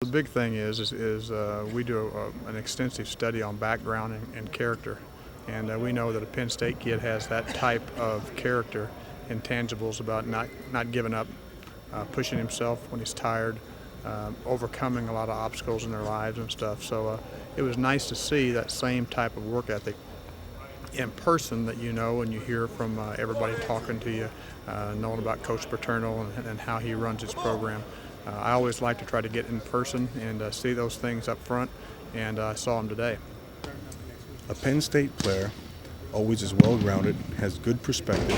the big thing is we do an extensive study on background and character, and we know that a Penn State kid has that type of character, intangibles about not giving up, pushing himself when he's tired, overcoming a lot of obstacles in their lives and stuff. So it was nice to see that same type of work ethic in person that you know and you hear from everybody talking to you, knowing about Coach Paterno and how he runs his program. I always like to try to get in person and see those things up front, and I saw them today. A Penn State player always is well-grounded, has good perspective,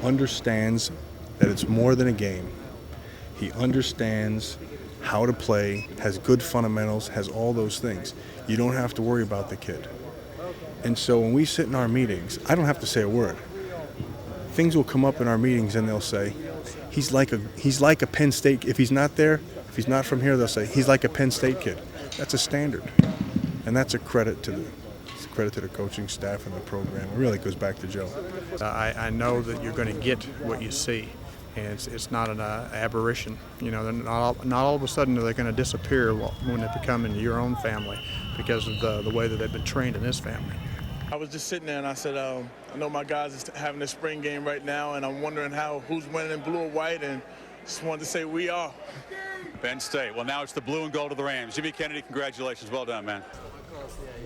understands that it's more than a game. He understands how to play, has good fundamentals, has all those things. You don't have to worry about the kid. And so when we sit in our meetings, I don't have to say a word. Things will come up in our meetings and they'll say, he's like a Penn State. If he's not there, if he's not from here, they'll say, he's like a Penn State kid. That's a standard. And that's a credit to the coaching staff and the program. It really goes back to Joe. I know that you're going to get what you see, and it's not an aberration. You know, not all of a sudden are they going to disappear when they become into your own family because of the way that they've been trained in this family. I was just sitting there and I said, I know my guys is having a spring game right now, and I'm wondering who's winning in blue or white, and just wanted to say we are. Penn State. Well, now it's the blue and gold of the Rams. Jimmy Kennedy, congratulations. Well done, man.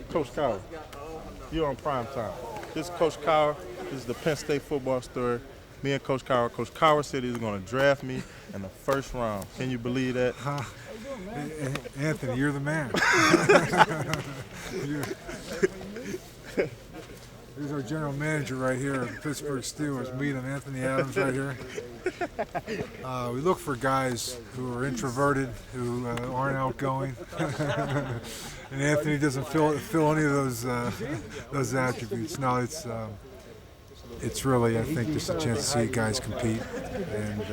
Coach Cowher, you're on prime time. This is Coach Cowher. This is the Penn State football story. Me and Coach Cowher. Coach Cowher said he's going to draft me in the first round. Can you believe that? Anthony, you're the man. Here's our general manager right here of the Pittsburgh Steelers, me and Anthony Adams right here. We look for guys who are introverted, who aren't outgoing. And Anthony doesn't fill any of those attributes. No, it's really, I think, just a chance to see guys compete, and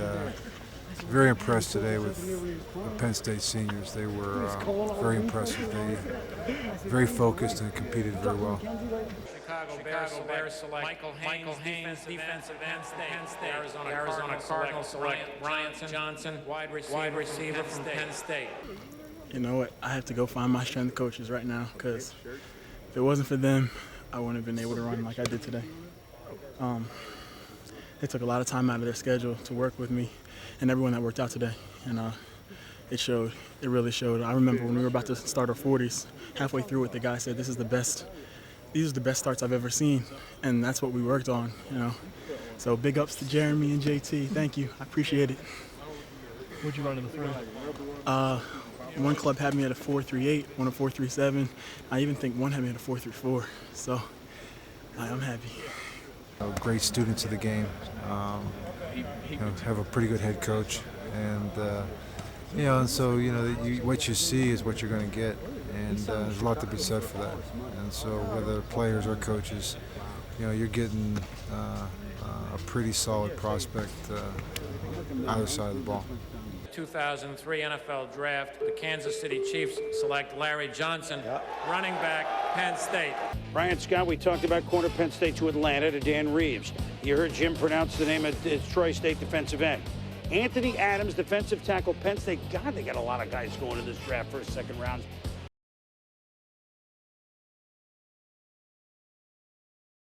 very impressed today with the Penn State seniors. They were very impressive. They very focused and competed very well. Chicago Bears select Michael Haynes, defensive end, Penn State. Arizona Cardinals select Bryant Johnson, wide receiver from Penn State. You know what? I have to go find my strength coaches right now, because if it wasn't for them, I wouldn't have been able to run like I did today. They took a lot of time out of their schedule to work with me and everyone that worked out today, and it showed. It really showed. I remember when we were about to start our 40s, halfway through it, the guy said, these are the best starts I've ever seen, and that's what we worked on, you know. So big ups to Jeremy and JT. Thank you. I appreciate it. What'd you run in the front? One club had me at a 4.38, one a 4.37. I even think one had me at a 4.34. So I'm happy. Great students of the game. Have a pretty good head coach, and and so what you see is what you're going to get, and there's a lot to be said for that. And so whether players or coaches, you're getting a pretty solid prospect either side of the ball. 2003 NFL Draft, the Kansas City Chiefs select Larry Johnson, running back, Penn State. Brian Scott, we talked about corner Penn State to Atlanta to Dan Reeves. You heard Jim pronounce the name of Troy State defensive end. Anthony Adams, defensive tackle, Penn State. God, they got a lot of guys going to this draft first, second rounds.